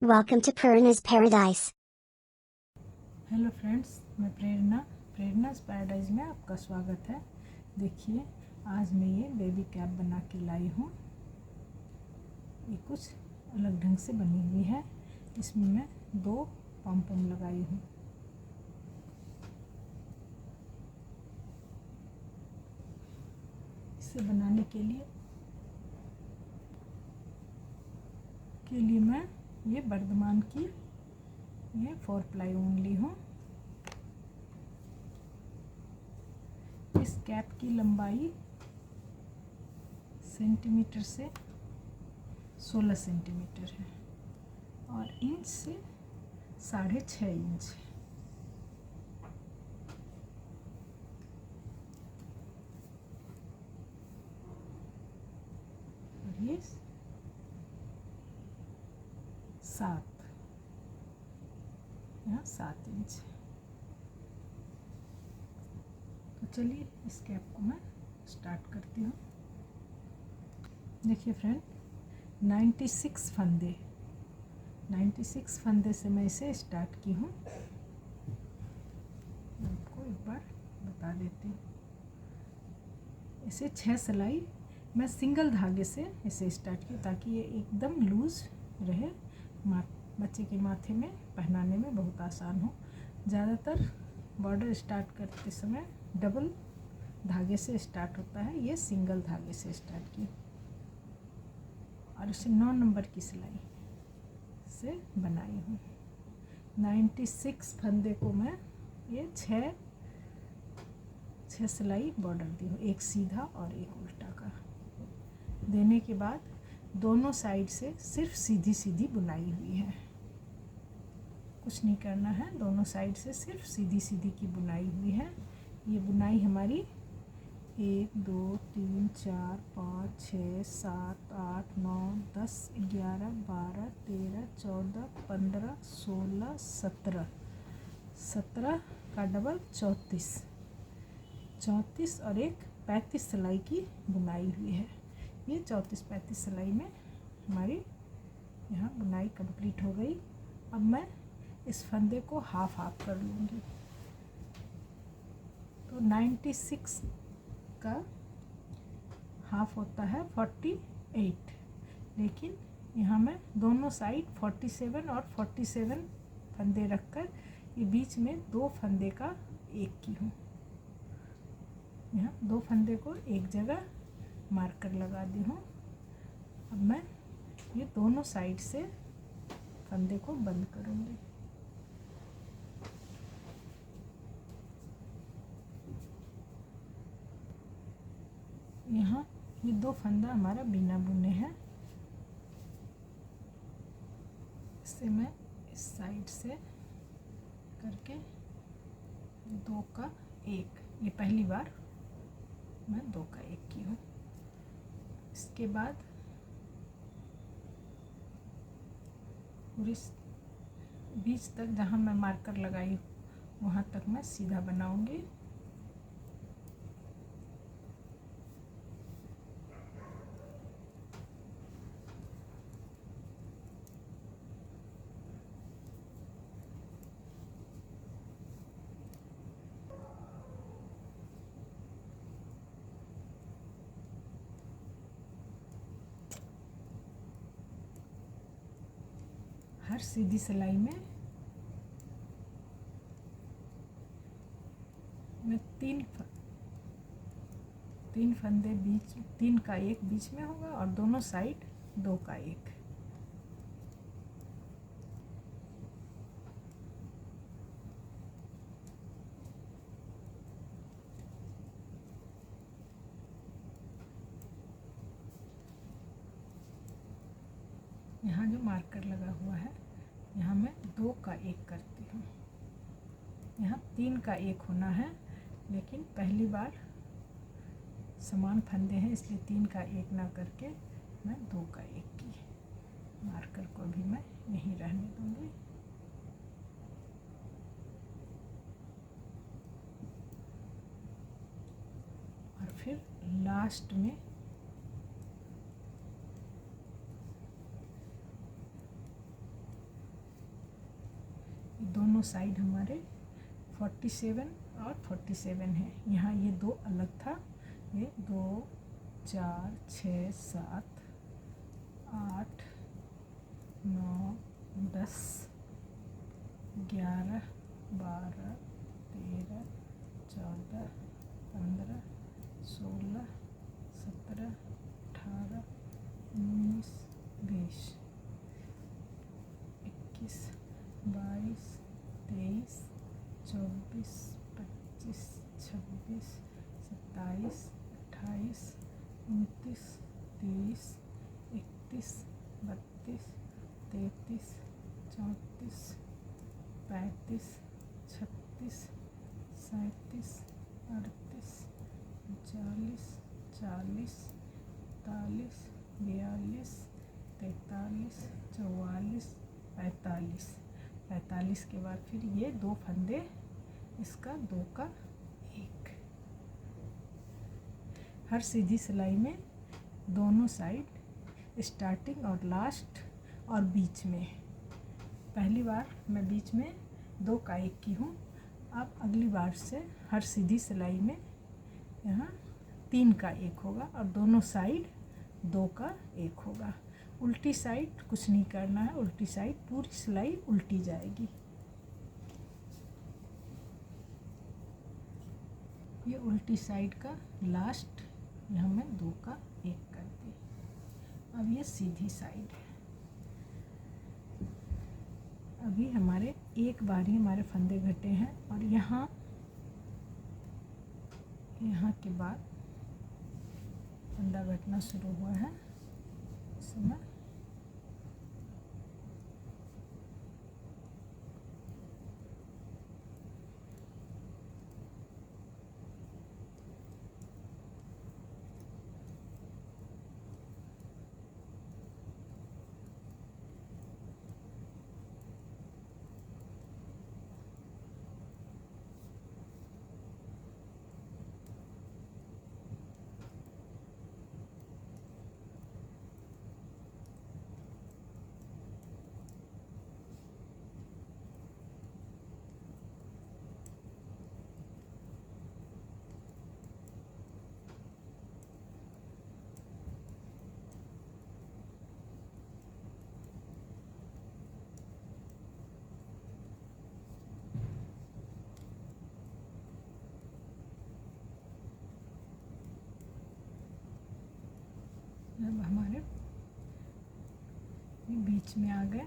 Welcome to Purna's Paradise. Hello friends, मैं प्रेरणा's paradise में आपका स्वागत है। देखिए, आज मैं ये बेबी कैप बना के लाई हूँ। ये कुछ अलग ढंग से बनी हुई है। इसमें मैं 2 पॉम लगाई हूँ। इसे बनाने के लिए मैं ये बर्धमान की ये 4 प्लाई ऊन ली हूँ। इस कैप की लंबाई सेंटीमीटर से 16 सेंटीमीटर है और इंच से 6.5 इंच है। और ये 7 इंच है। तो चलिए इस कैप को मैं स्टार्ट करती हूँ। देखिए फ्रेंड, 96 फंदे से मैं इसे स्टार्ट की हूँ। आपको एक बार बता देती हूँ। इसे 6 सिलाई मैं सिंगल धागे से इसे स्टार्ट की ताकि ये एकदम लूज रहे, बच्चे के माथे में पहनाने में बहुत आसान हो। ज़्यादातर बॉर्डर स्टार्ट करते समय डबल धागे से स्टार्ट होता है, ये सिंगल धागे से स्टार्ट की और इसे 9 नंबर की सिलाई से बनाई हूँ। 96 फंदे को मैं ये 6 सिलाई बॉर्डर दी हूँ, एक सीधा और एक उल्टा का। देने के बाद दोनों साइड से सिर्फ सीधी सीधी बुनाई हुई है, कुछ नहीं करना है। दोनों साइड से सिर्फ सीधी सीधी की बुनाई हुई है। ये बुनाई हमारी 1 2 3 4 5 6 7 8 9 10 11 12 13 14 15 16 17 का डबल 34 और एक 35 सिलाई की बुनाई हुई है। ये 34-35 सिलाई में हमारी यहाँ बुनाई कंप्लीट हो गई। अब मैं इस फंदे को हाफ कर लूँगी। तो 96 का हाफ होता है 48, लेकिन यहाँ मैं दोनों साइड 47 और 47 फंदे रखकर ये बीच में 2 फंदे का एक की हूँ। यहाँ 2 फंदे को एक जगह मार्कर लगा दी हूँ। अब मैं ये दोनों साइड से फंदे को बंद करूँगी। यहाँ ये 2 फंदा हमारा बिना बुने हैं। इससे मैं इस साइड से करके 2 का 1, ये पहली बार मैं 2 का 1 की हूँ। इसके बाद पूरी बीच तक जहाँ मैं मार्कर लगाई वहाँ तक मैं सीधा बनाऊंगी। हर सीधी सिलाई में मैं 3 फंदे बीच, 3 का 1 बीच में होगा और दोनों साइड 2 का 1। यहाँ जो मार्कर लगा हुआ है यहाँ मैं 2 का 1 करती हूँ। यहाँ 3 का 1 होना है, लेकिन पहली बार समान फंदे हैं इसलिए 3 का 1 ना करके मैं 2 का 1 की। मार्कर को भी मैं यहीं रहने दूँगी। और फिर लास्ट में दोनों साइड हमारे 47 और 47 है। यहाँ ये दो अलग था, ये 2 4 6 7 8 9 10 11 12 13 14 15 16 17 18 19 20 21 22 23 24 25 26 27 28 29 30 31 32 33 34 35 36 37 38 39 40 41 42 43 44 45 45 के बाद फिर ये दो फंदे, इसका 2 का 1। हर सीधी सिलाई में दोनों साइड स्टार्टिंग और लास्ट और बीच में, पहली बार मैं बीच में 2 का 1 की हूँ। अब अगली बार से हर सीधी सिलाई में यहाँ 3 का 1 होगा और दोनों साइड 2 का 1 होगा। उल्टी साइड कुछ नहीं करना है, उल्टी साइड पूरी सिलाई उल्टी जाएगी। ये उल्टी साइड का लास्ट, यहाँ मैं 2 का 1 कर दी। अब ये सीधी साइड है। अभी हमारे एक बार ही हमारे फंदे घटे हैं और यहाँ के बाद फंदा घटना शुरू हुआ है। इस समय अब हमारे बीच में आ गए।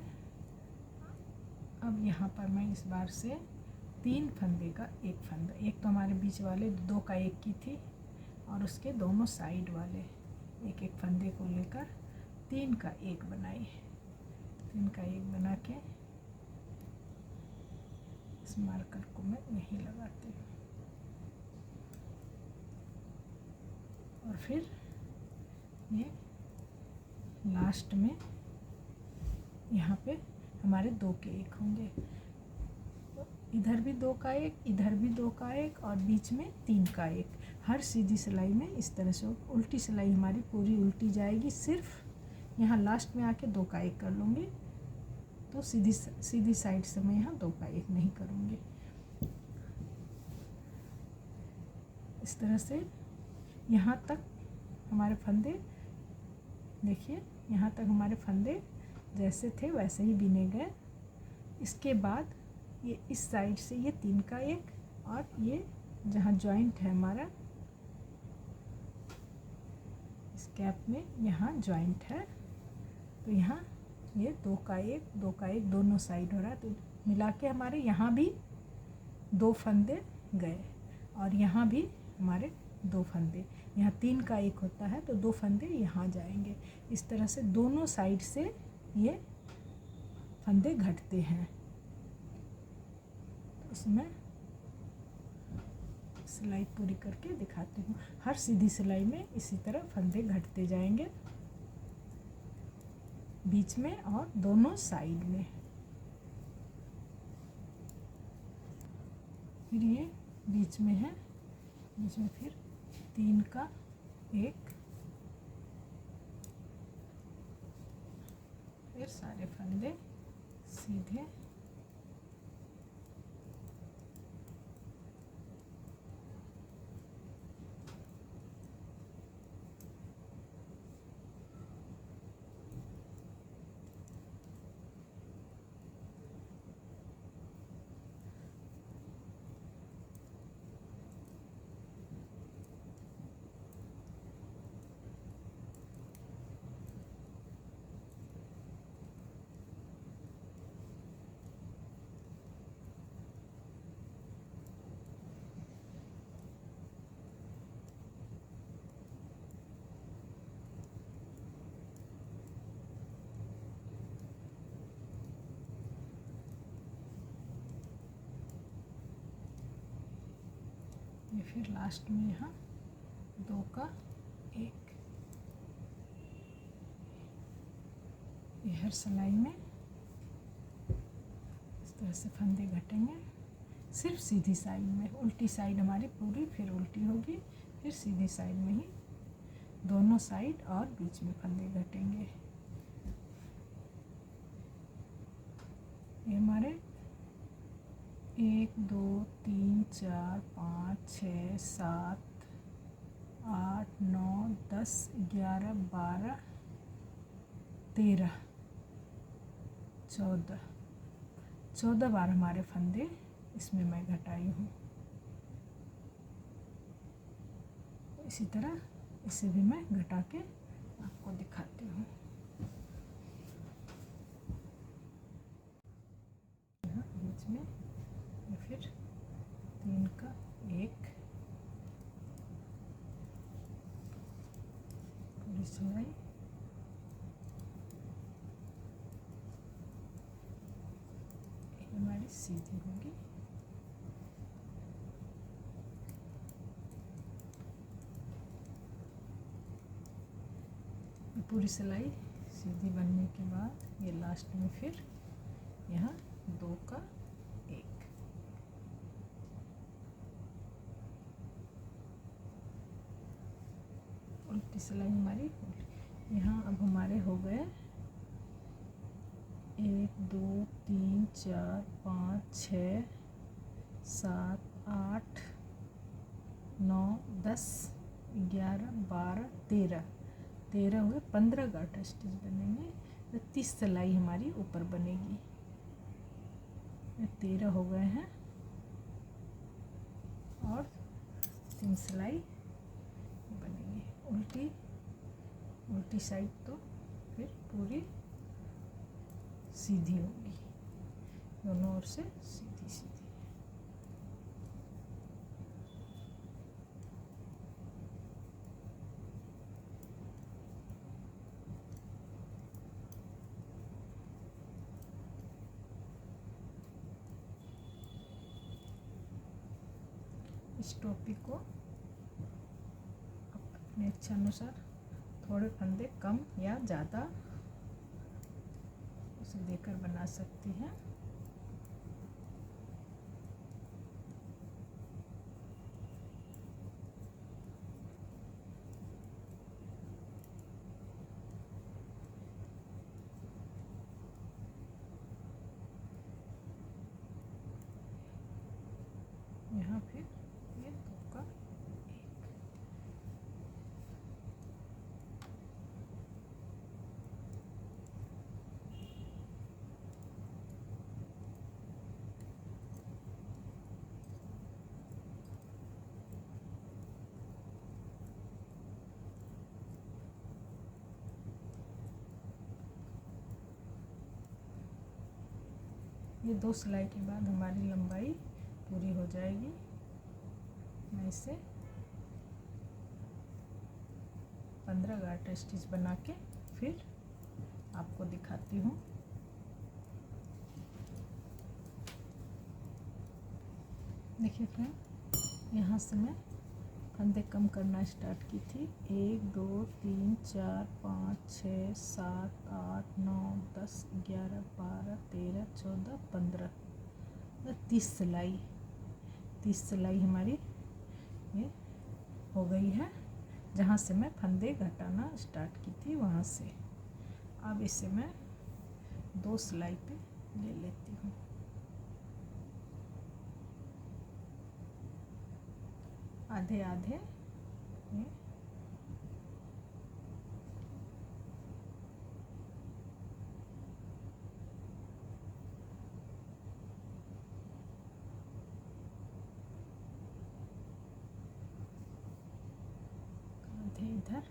अब यहाँ पर मैं इस बार से 3 फंदे का 1 फंदा, एक तो हमारे बीच वाले 2 का 1 की थी और उसके दोनों साइड वाले एक एक फंदे को लेकर 3 का 1 बनाई। 3 का 1 बना के इस मार्कर को मैं यहीं लगाती हूँ और फिर ये लास्ट में यहाँ पे हमारे 2 के 1 होंगे। तो इधर भी 2 का 1, इधर भी 2 का 1 और बीच में 3 का 1। हर सीधी सिलाई में इस तरह से उल्टी सिलाई हमारी पूरी उल्टी जाएगी। सिर्फ यहाँ लास्ट में आके 2 का 1 कर लूँगी, तो सीधी साइड से मैं यहाँ 2 का 1 नहीं करूँगी। इस तरह से यहाँ तक हमारे फंदे, देखिए यहाँ तक हमारे फंदे जैसे थे वैसे ही बिने गए। इसके बाद ये इस साइड से ये 3 का 1 और ये जहाँ जॉइंट है हमारा इस कैप में, यहाँ जॉइंट है, तो यहाँ ये 2 का 1 दोनों साइड हो रहा है। तो मिला के हमारे यहाँ भी 2 फंदे गए और यहाँ भी हमारे 2 फंदे। यहाँ 3 का 1 होता है तो 2 फंदे यहाँ जाएंगे। इस तरह से दोनों साइड से ये फंदे घटते हैं। तो इसमें सिलाई पूरी करके दिखाती हूँ। हर सीधी सिलाई में इसी तरह फंदे घटते जाएंगे, बीच में और दोनों साइड में। फिर ये बीच में है, बीच में फिर 3 का 1, फिर सारे फंदे सीधे ये फिर लास्ट में यहाँ 2 का 1, ये हर सिलाई में इस तरह से फंदे घटेंगे, सिर्फ सीधी साइड में। उल्टी साइड हमारी पूरी फिर उल्टी होगी, फिर सीधी साइड में ही दोनों साइड और बीच में फंदे घटेंगे। ये हमारे 1 2 3 4 5 6 7 8 9 10 11 12 13 14 बार हमारे फंदे इसमें मैं घटाई हूँ। इसी तरह इसे भी मैं घटा के आपको दिखाती हूँ। यहाँ बीच में या फिर 3 का 1 पूरी सिलाई, हमारी सीधी होगी। पूरी सिलाई सीधी बनने के बाद ये लास्ट में फिर यहाँ 2 का 1, उल्टी सिलाई हमारी। यहाँ अब हमारे हो गए 1 2 3 4 5 6 7 8 9 10 11 12 13 हुए। 15 गार्टर स्टिच बनेंगे, तो 30 सिलाई हमारी ऊपर बनेगी। 13 हो गए हैं और 3 सिलाई बनेगी। उल्टी साइड तो फिर पूरी सीधी होगी, दोनों ओर से सीधी सीधी। इस टोपी को अपने इच्छा अनुसार थोड़े फंदे कम या ज़्यादा उसे देकर बना सकती हैं। यहाँ फिर ये 2 का 1, ये 2 सिलाई के बाद हमारी लंबाई पूरी हो जाएगी। मैं इसे 15 गार्टर स्टिच बना के फिर आपको दिखाती हूँ। देखिए फ्रेंड, यहाँ से मैं फंदे कम करना स्टार्ट की थी। 1 2 3 4 5 6 7 8 9 10 11 12 13 14 15 30 सिलाई हमारी ये हो गई है। जहाँ से मैं फंदे घटाना स्टार्ट की थी वहाँ से। अब इसे मैं 2 सिलाई पे ले लेती हूँ। आधे आधे ये आधे इधर,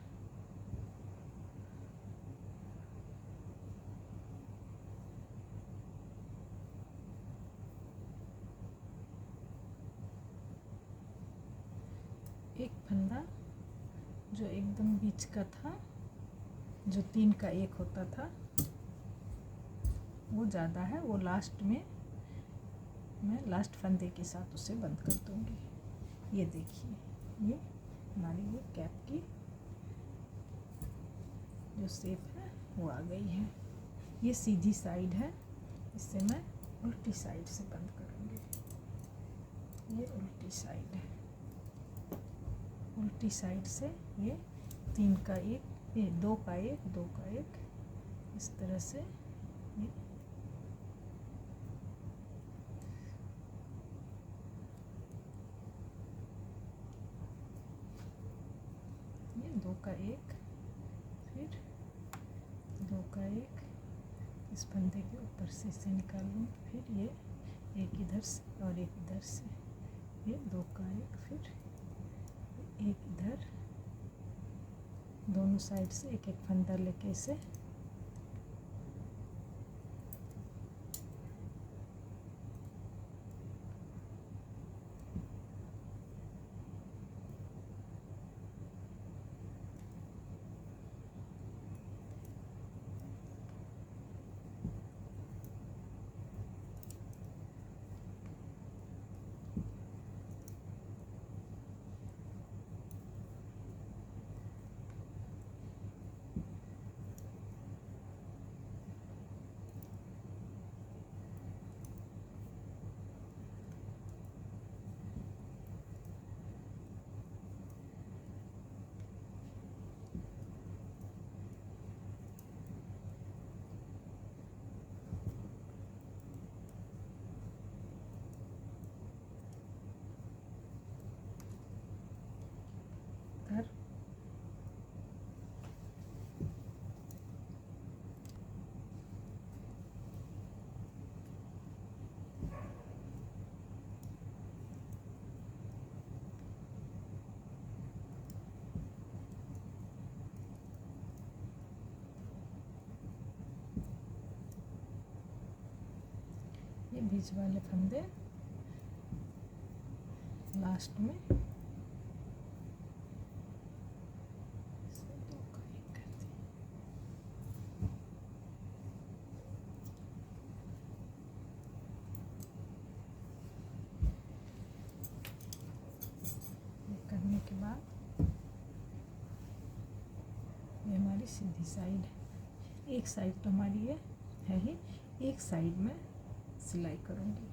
एक फंदा जो एकदम बीच का था, जो 3 का 1 होता था, वो ज़्यादा है, वो लास्ट में मैं लास्ट फंदे के साथ उसे बंद कर दूँगी। ये देखिए, ये हमारी ये कैप की जो शेप है वो आ गई है। ये सीधी साइड है, इससे मैं उल्टी साइड से बंद करूँगी। ये उल्टी साइड है, उल्टी साइड से ये 3 का 1, ये 2 का 1, 2 का 1, इस तरह से ये 2 का 1, फिर 2 का 1 इस फंदे के ऊपर से इसे निकाल लूँगी, फिर ये एक इधर से और एक इधर से, ये 2 का 1, फिर एक इधर, दोनों साइड से एक एक फंदा लेके इसे इधर ये बीच वाले फंदे लास्ट में इसे 2 का 1 करते हैं। ये करने के बाद ये हमारी सीधी साइड है। एक साइड तो हमारी ये है ही, एक साइड में सिलाई करूँगी।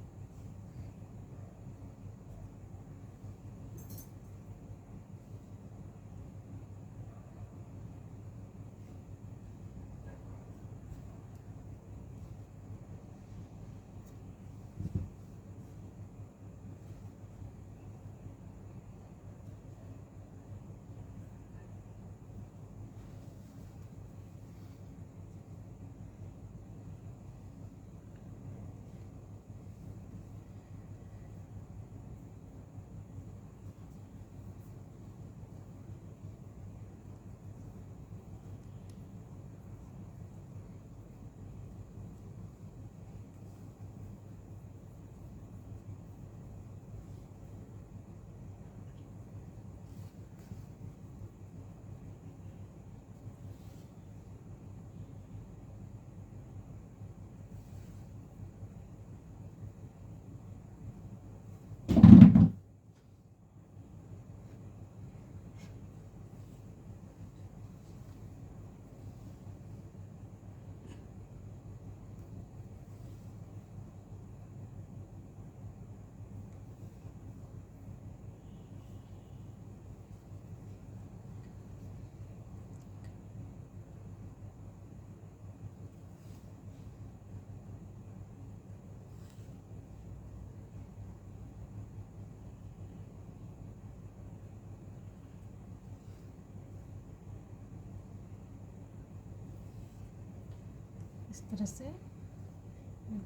इस तरह से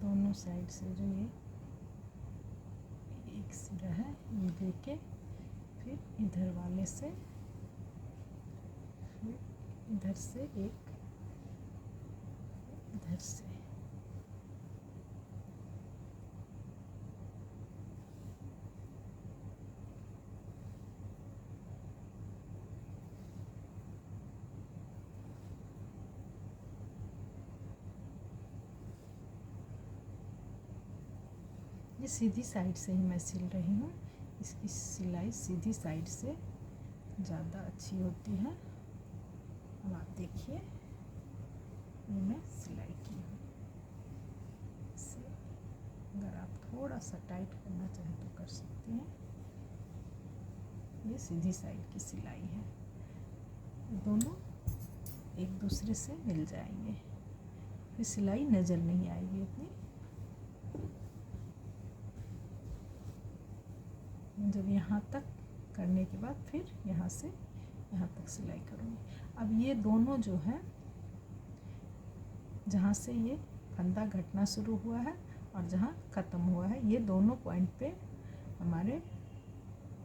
दोनों साइड से जो ये एक सिरा है ये लेके फिर इधर वाले से, फिर इधर से एक, इधर से ये सीधी साइड से ही मैं सिल रही हूँ। इसकी सिलाई सीधी साइड से ज़्यादा अच्छी होती है। अब आप देखिए ये मैं सिलाई की हूँ। इसे अगर आप थोड़ा सा टाइट करना चाहें तो कर सकते हैं। ये सीधी साइड की सिलाई है। दोनों एक दूसरे से मिल जाएंगे, फिर सिलाई नज़र नहीं आएगी इतनी। जब यहाँ तक करने के बाद फिर यहाँ से यहाँ तक सिलाई करूँगी। अब ये दोनों जो है, जहाँ से ये फंदा घटना शुरू हुआ है और जहाँ ख़त्म हुआ है, ये दोनों पॉइंट पे हमारे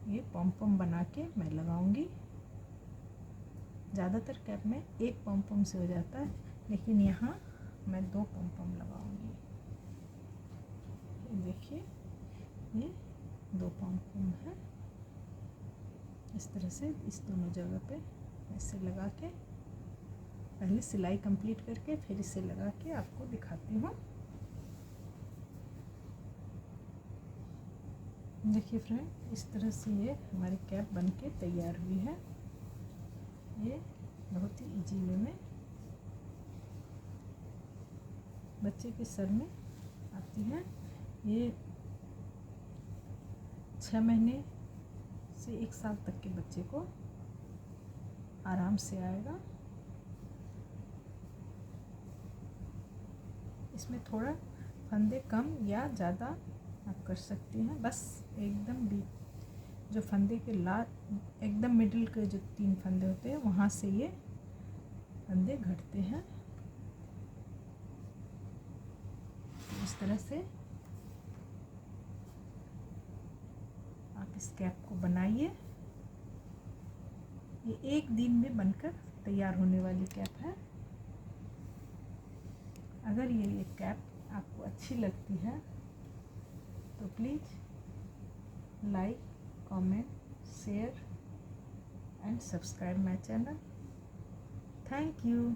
ये पॉम पॉम बना के मैं लगाऊंगी। ज़्यादातर कैप में एक पॉम पॉम से हो जाता है, लेकिन यहाँ मैं 2 पॉम पॉम लगाऊंगी। ये देखिए ये 2 पॉम पॉम है। इस तरह से इस दोनों जगह पे ऐसे लगा के पहले सिलाई कंप्लीट करके फिर इसे लगा के आपको दिखाती हूँ। देखिए फ्रेंड, इस तरह से ये हमारी कैप बन के तैयार हुई है। ये बहुत ही इजी वे में बच्चे के सर में आती है। ये 6 महीने से 1 साल तक के बच्चे को आराम से आएगा। इसमें थोड़ा फंदे कम या ज़्यादा आप कर सकती हैं। बस एकदम जो फंदे के एकदम मिडिल के जो 3 फंदे होते हैं वहाँ से ये फंदे घटते हैं। इस तरह से आप इस कैप को बनाइए। ये 1 दिन में बनकर तैयार होने वाली कैप है। अगर ये कैप आपको अच्छी लगती है तो please like, comment, share and subscribe my channel. Thank you.